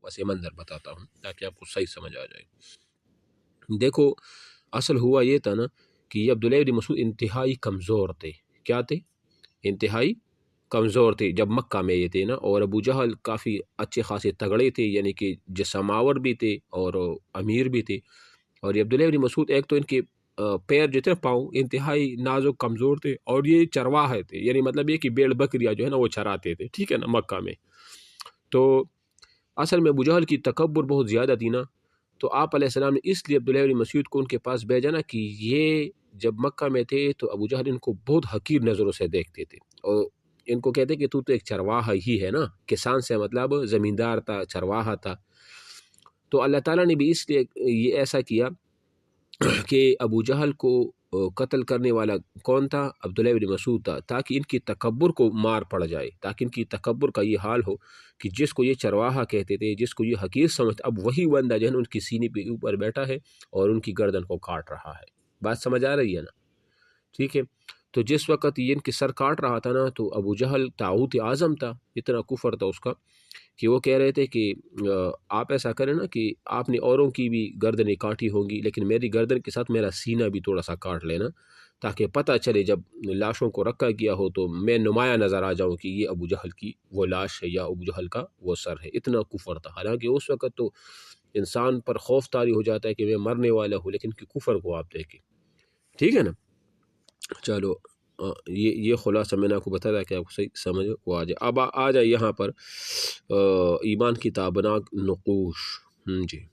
بس یہ منظر بتاتا ہوں تاکہ آپ کو صحیح سمجھ آ جائے۔ دیکھو اصل ہوا یہ تھا نا کہ یہ عبداللہ بن مسعود انتہائی کمزور تھے۔ کیا تھے؟ انتہائی کمزور تھے جب مکہ میں یہ تھے نا، اور ابو جہل کافی اچھے خاصے تگڑے تھے، یعنی کہ جسم آور بھی تھے اور امیر بھی تھے، اور یہ عبداللہ بن مسعود ایک تو ان کے پیر جو تھے پاؤں انتہائی نازک کمزور تھے، اور یہ چرواہے تھے، یعنی مطلب یہ کہ بیڑ بکریاں جو ہے نا وہ چراتے تھے، ٹھیک ہے نا، مکہ میں۔ تو اصل میں ابو جہل کی تکبر بہت زیادہ تھی نا، تو آپ علیہ السلام نے اس لیے عبداللہ بن مسعود کو ان کے پاس بھیجا نا کہ یہ جب مکہ میں تھے تو ابو جہل ان کو بہت حقیر نظروں سے دیکھتے تھے، اور ان کو کہتے کہ تو ایک چرواہا ہی ہے نا، کسان سے مطلب زمیندار تھا، چرواہا تھا۔ تو اللہ تعالیٰ نے بھی اس لیے یہ ایسا کیا کہ ابو جہل کو قتل کرنے والا کون تھا؟ عبداللہ بن مسعود تھا، تاکہ ان کی تکبر کو مار پڑ جائے، تاکہ ان کی تکبر کا یہ حال ہو کہ جس کو یہ چرواہا کہتے تھے، جس کو یہ حقیر سمجھتے، اب وہی بندہ جو ہے نا ان کی سینے پہ اوپر بیٹھا ہے اور ان کی گردن کو کاٹ رہا ہے۔ بات سمجھ آ رہی ہے نا؟ ٹھیک ہے۔ تو جس وقت یہ ان کے سر کاٹ رہا تھا نا، تو ابو جہل طاغوت اعظم تھا، اتنا کفر تھا اس کا کہ وہ کہہ رہے تھے کہ آپ ایسا کریں نا کہ آپ نے اوروں کی بھی گردنیں کاٹی ہوں گی، لیکن میری گردن کے ساتھ میرا سینہ بھی تھوڑا سا کاٹ لینا، تاکہ پتہ چلے جب لاشوں کو رکھا گیا ہو تو میں نمایاں نظر آ جاؤں کہ یہ ابو جہل کی وہ لاش ہے یا ابو جہل کا وہ سر ہے۔ اتنا کفر تھا، حالانکہ اس وقت تو انسان پر خوف طاری ہو جاتا ہے کہ میں مرنے والا ہوں، لیکن کہ کفر کو آپ دیکھیں، ٹھیک ہے نا۔ چلو یہ خلاصہ میں نے آپ کو بتایا کہ آپ کو صحیح سمجھ وہ آ جائے۔ اب آ جائے یہاں پر ایمان کی تابناک نقوش۔ جی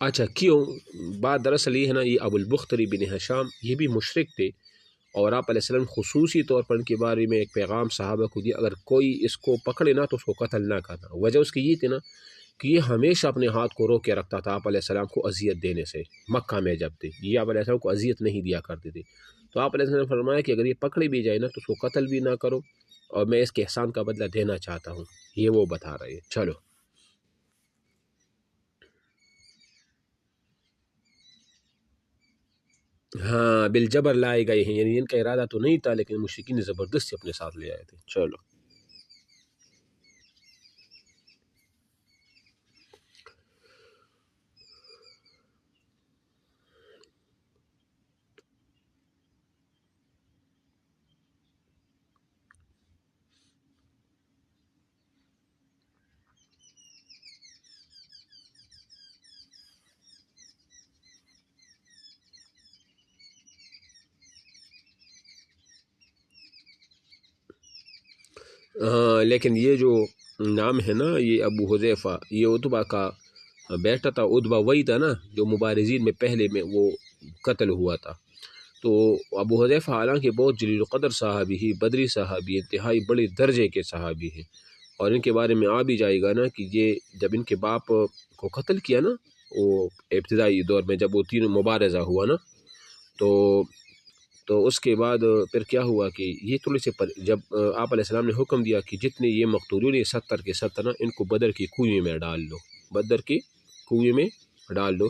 اچھا، کیوں؟ بات دراصل یہ ہے نا، یہ ابو البختری بن ہشام یہ بھی مشرک تھے، اور آپ علیہ السلام خصوصی طور پر ان کے بارے میں ایک پیغام صحابہ کو دیا، اگر کوئی اس کو پکڑے نا تو اس کو قتل نہ کرنا۔ وجہ اس کی یہ تھی نا کہ یہ ہمیشہ اپنے ہاتھ کو روک کے رکھتا تھا آپ علیہ السلام کو اذیت دینے سے، مکہ میں جب تھے یہ آپ علیہ السلام کو اذیت نہیں دیا کرتے تھے۔ تو آپ علیہ السلام نے فرمایا کہ اگر یہ پکڑے بھی جائے نا تو اس کو قتل بھی نہ کرو، اور میں اس کے احسان کا بدلہ دینا چاہتا ہوں، یہ وہ بتا رہے ہیں۔ چلو ہاں، بالجبر لائے گئے ہیں، یعنی ان کا ارادہ تو نہیں تھا، لیکن مشرکین نے زبردستی اپنے ساتھ لے آئے تھے۔ چلو ہاں، لیکن یہ جو نام ہے نا یہ ابو حذیفہ، یہ عتبہ کا بیٹا تھا، عتبہ وہی تھا نا جو مبارزین میں پہلے میں وہ قتل ہوا تھا۔ تو ابو حذیفہ حالانکہ بہت جلیل القدر صحابی ہی، بدری صحابی، انتہائی بڑے درجے کے صحابی ہیں، اور ان کے بارے میں آ بھی جائے گا نا کہ یہ جب ان کے باپ کو قتل کیا نا، وہ ابتدائی دور میں جب وہ تینوں مبارزہ ہوا نا، تو اس کے بعد پھر کیا ہوا کہ یہ تھوڑے سے جب آپ علیہ السلام نے حکم دیا کہ جتنے یہ مقتولون یہ 70 کے 70 نا، ان کو بدر کی کنویں میں ڈال دو، بدر کی کنویں میں ڈال دو۔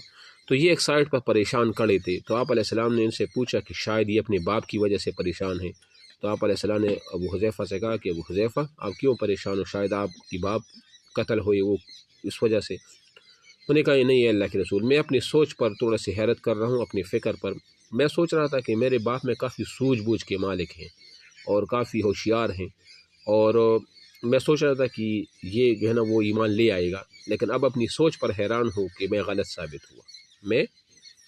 تو یہ ایک سائڈ پر پریشان کھڑے تھے، تو آپ علیہ السلام نے ان سے پوچھا کہ شاید یہ اپنے باپ کی وجہ سے پریشان ہیں۔ تو آپ علیہ السلام نے ابو حذیفہ سے کہا کہ ابو حذیفہ آپ کیوں پریشان ہو، شاید آپ کی باپ قتل ہوئے وہ اس وجہ سے۔ انہوں نے کہا یہ نہیں ہے اللہ کے رسول، میں اپنی سوچ پر تھوڑا سی حیرت کر رہا ہوں، اپنی فکر پر میں سوچ رہا تھا کہ میرے باپ میں کافی سوجھ بوجھ کے مالک ہیں اور کافی ہوشیار ہیں، اور میں سوچ رہا تھا کہ یہ جو ہے نا وہ ایمان لے آئے گا، لیکن اب اپنی سوچ پر حیران ہوں کہ میں غلط ثابت ہوا، میں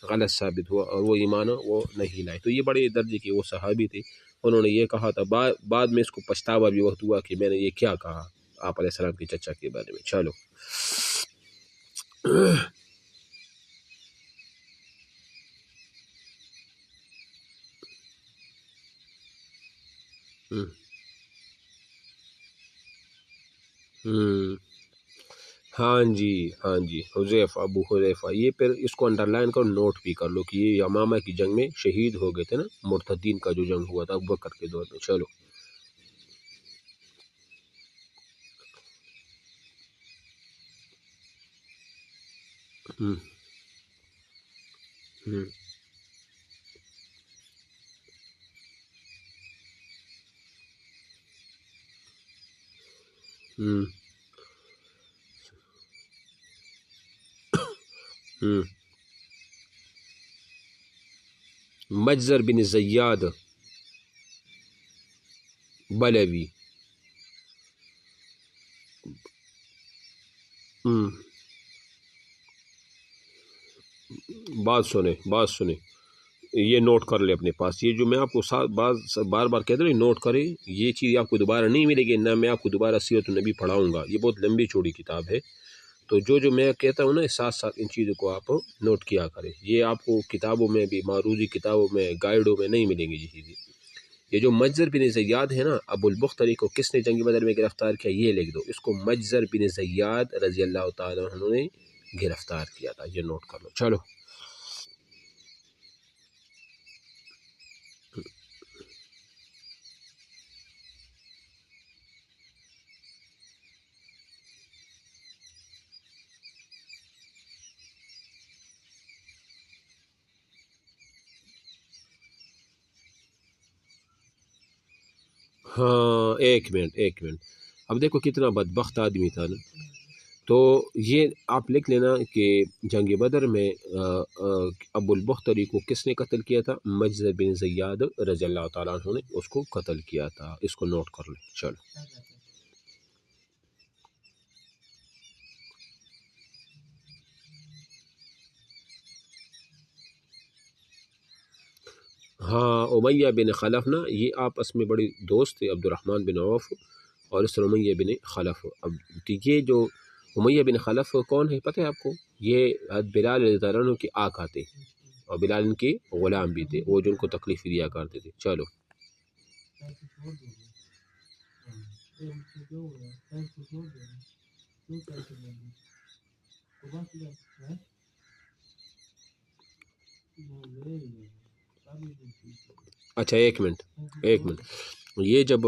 غلط ثابت ہوا اور وہ ایمان وہ نہیں لائے. تو یہ بڑے درجے کے وہ صحابی تھے. انہوں نے یہ کہا تھا، بعد میں اس کو پچھتاوا بھی وقت ہوا کہ میں نے یہ کیا کہا آپ علیہ السلام کے چچا کے بارے میں. چلو ہوں ہاں جی، ہاں جی، حذیفہ، ابو حذیفہ. یہ پھر اس کو انڈر لائن کرو، نوٹ بھی کر لو کہ یہ یمامہ کی جنگ میں شہید ہو گئے تھے نا، مرتدین کا جو جنگ ہوا تھا ابوبکر کے دور میں. چلو ہوں ہوں ہوں ہوں مجزر بن زیاد بلوی. ہوں بات سنیں یہ نوٹ کر لے اپنے پاس. یہ جو میں آپ کو بار بار کہتا ہوں نوٹ کریں، یہ چیز آپ کو دوبارہ نہیں ملے گی، نہ میں آپ کو دوبارہ سیرت النبی پڑھاؤں گا. یہ بہت لمبی چوڑی کتاب ہے. تو جو میں کہتا ہوں نا، ساتھ ساتھ ان چیزوں کو آپ نوٹ کیا کریں. یہ آپ کو کتابوں میں بھی، معروضی کتابوں میں، گائیڈوں میں نہیں ملیں گی یہ چیزیں. یہ جو مجزر بن زیاد ہے نا، ابو البختری کو کس نے جنگ بدر میں گرفتار کیا، یہ لکھ دو. اس کو مجزر بن زیاد رضی اللہ تعالیٰ عنہ نے گرفتار کیا تھا. یہ نوٹ کر لو. چلو ہاں، ایک منٹ. اب دیکھو کتنا بدبخت آدمی تھا نا. تو یہ آپ لکھ لینا کہ جنگ بدر میں ابو البختری کو کس نے قتل کیا تھا؟ مجزر بن زیاد رضی اللہ تعالیٰ عنہ نے اس کو قتل کیا تھا. اس کو نوٹ کر لیں. چلو ہاں، امیہ بن خلف نا، یہ آپس میں بڑے دوست تھے، عبد الرحمن بن عوف اور اس طرح امیہ بن خلف. اب یہ جو امیہ بن خلف کون ہے پتہ ہے آپ کو؟ یہ بلال رضی اللہ عنہ کے آقا تھے اور بلال ان کے غلام بھی تھے، وہ جو ان کو تکلیف دیا کرتے تھے. چلو اچھا ایک منٹ. یہ جب